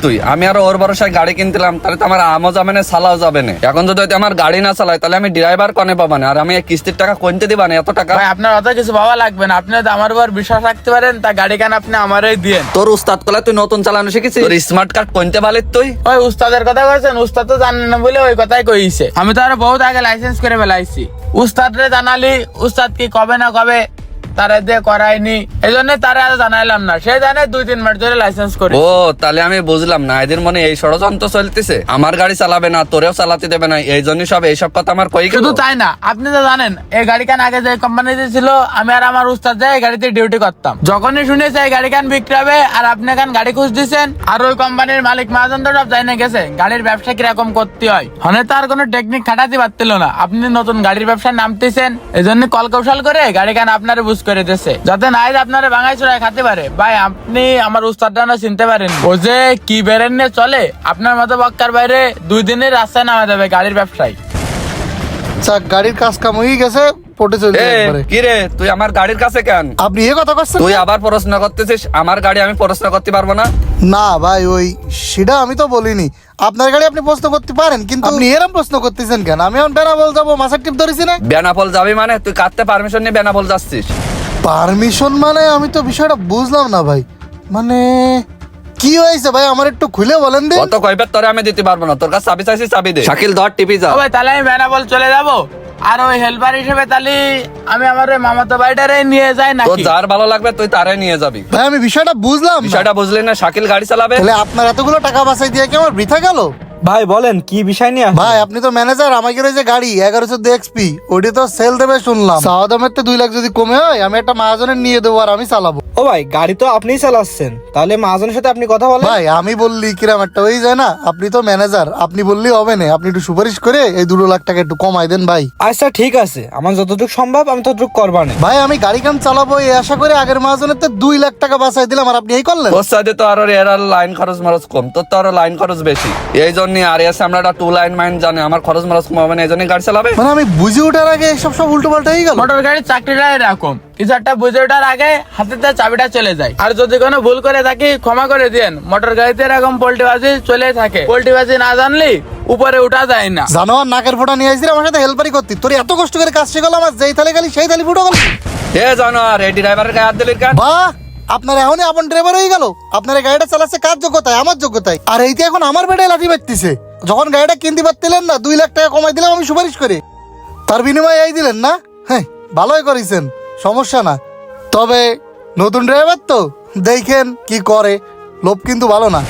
তুই? আমি আর ওর ভরসায় গাড়ি কিনছিলাম, তাহলে তো আমার আমও যাবে না, সালাও যাবে না। এখন যদি হয়তো আমার গাড়ি না চালাই, তাহলে আমি ড্রাইভার কনে পাবা না, আর আমি এই কিস্তির টাকা কোনতে দিবা না এত টাকা? ভাই আপনার অত কিছু ভাবা লাগবে না, আপনি তো আমার উপর বিশ্বাস রাখতে পারেন, তা গাড়ি কেন আপনি আমারই দিয়েন। তোর উস্তাদ কলা তুই নতুন চালানো শিখেছিস? তোর স্মার্ট কার্ড কোনতে ভালো তুই? ওই উস্তাদের কথা কইছেন, উস্তাদ তো জানেন না বলে ওই কথাই কইছে। আমি তো আরো বহুত আগে লাইসেন্স করে ফেলাইছি। উস্তাদ রে জানালি, উস্তাদ কি কবে না কবে তারা দিয়ে করায়নি, এই জন্য তারা জানাইলাম না। সে জানে 2-3 মাস ধরে লাইসেন্স করে। ও তাহলে আমি বুঝলাম না, এদের মনে এই ষড়যন্ত্র চলতেছে, আমার গাড়ি চালাবে না, তোরেও চালাতে দেবে না, এই জন্য সব এইসব কথা আমার কই গেল। শুধু তাই না, আপনি তো জানেন এই গাড়ি কান আগে যে কোম্পানিতে ছিল, আমি আর আমার উস্তাদ যাই এই গাড়িতে ডিউটি করতাম। যখনই শুনেছে এই গাড়ি কান বিক্রি হবে আর আপনি কান গাড়ি খুঁজ দিচ্ছেন, আর ওই কোম্পানির মালিক মহাজন তো সব জানে গেছে গাড়ির ব্যবসা কিরকম করতে হয়। হনে তো আর কোনো টেকনিক খাটাতে পারছিল না। আপনি নতুন গাড়ির ব্যবসায় নামতেছেন, এই জন্য কল কৌশল করে গাড়ি কান আপনারে বুঝ করে দিচ্ছে, যাতে নাই আপনারে ভাঙাই চড়াই খাতে পারে। ভাই আপনি আমার উস্তাদটা না চিনতে পারেন, ও যে কি বেরেন নিয়ে চলে, আপনার মতো বক্কার বাইরে 2 দিনের রাস্তায় নামা যাবে গাড়ির ব্যবসায়। গাড়ির কাজ কাম হয়ে গেছে, পটে চলে এ, একবারে। কি রে তুই আমার গাড়ির কাছে কেন? আপনি এ কথা করছেন? তুই আবার প্রশ্ন করতেছিস? আমার গাড়ি আমি প্রশ্ন করতে পারবো না? না ভাই, ওই সেটা আমি তো বলিনি। আপনার গাড়ি আপনি প্রশ্ন করতে পারেন, কিন্তু আপনি এরকম প্রশ্ন করতেছেন কেন? আমি এখন বেনাপোল যাবো, মাছের টিপ ধরেছি না। বেনাপোল যাবি মানে? তুই কাটতে পারমিশন নিয়ে বেনাপোল যাচ্ছিস? পারমিশন মানে? আমি তো বিষয়টা বুঝলাম না ভাই। মানে কি হয়েছে ভাই, আমার একটু খুলে বলেন দিন। কত কইবার তোরে আমি দিতে পারবো না, তোর কাছে চাবি চাইছি, চাবি দে। শাকিল ধর টিপি যা। ও ভাই তাহলে আমি বেনাপোল চলে যাবো, আর ওই হেল্পার হিসেবে তাহলে আমি আমার ওই মামাতো ভাইটারে নিয়ে যাই তোর নাকি? যার ভালো লাগবে তুই তারে নিয়ে যাবি। ভাই আমি বিষয়টা বুঝলাম না। বিষয়টা বুঝলি না? শাকিল গাড়ি চালাবে। তাহলে আপনার এতগুলো টাকা বাঁচাই দিয়ে কি আমার বৃথা গেল? ভাই বলেন কি বিষয় নিয়ে? ভাই আপনি তো ম্যানেজার, আমাকে রয়েছে গাড়ি 1114 এক্সপি, ওটি তো সেল দেবে শুনলাম। চাওয়া দামের তো 2 লাখ যদি কমে হয়, আমি একটা মহাজনের নিয়ে দেবো আর আমি চালাবো। ও ভাই গাড়ি তো আপনিই চালাচ্ছেন, তাহলে মহাজনের সাথে আপনি কথা বলেন। ভাই আমি বললি কিরাম একটা হয়ে যায় না? আপনি তো ম্যানেজার, আপনি বললি হবে না, আপনি একটু সুপারিশ করে এই 2 লাখ টাকা একটু কমাই দেন ভাই। আচ্ছা ঠিক আছে, আমার যতটুকু সম্ভব আমি ততটুকু করবানে। ভাই আমি গাড়ি কাম চালাবো এই আশা করে আগের মহাজনের তো 2 লাখ টাকা বাঁচাই দিলাম, আর আপনি এই করলেন। তোর সাথে তো আরো এর আর লাইন খরচ মরচ কম, তোর তো আরো লাইন খরচ বেশি, এই জন্য আর এসে আমরা 2 লাইন মাইন জানে আমার খরচ মরচ কম হবে না, এই জন্য গাড়ি চালাবে। মানে আমি বুঝে ওঠার আগে সব উল্টো পাল্টা হয়ে গেল। মোটর গাড়ির চাকরিটা এরকম, কিছু একটা বুঝে ওঠার আগে হাতেতে চাবিটা চলে যায়। আর যদি কোনো ভুল করে থাকি ক্ষমা করে দিয়েন। মোটর গাড়িতে এরকম পোল্টিবাজি চলে থাকে, পোল্টিবাজি না জানলি উপরে উঠা যায় না। জানোয়ার নাকের ফোঁটা নিয়ে আসছিল আমার সাথে হেল্পারি করতি, তোর এত কষ্ট করে কাজ শিখালো, আমার যেই থালে খালি সেই থালি ফুটো গেল। এ জানো আর এই ড্রাইভারের গায়ে হাত দিলি কেন? বাহ, আপনার এখনই আপন ড্রাইভার হয়ে গেল। আপনার এই গাড়িটা চালাচ্ছে কার যোগ্যতায়? আমার যোগ্যতায়। আর এইতে এখন আমার বেড়ে লাঠি মারতেছে। যখন গাড়িটা কিনতে পারতিলেন না, 2 লাখ টাকা কমাই দিলাম আমি সুপারিশ করে, তার বিনিময়ে এই দিলেন না? হ্যাঁ ভালোই করেছেন, সমস্যা না। তবে নতুন ড্রাইভার তো দেখেন কি করে, লোভ কিন্তু ভালো না।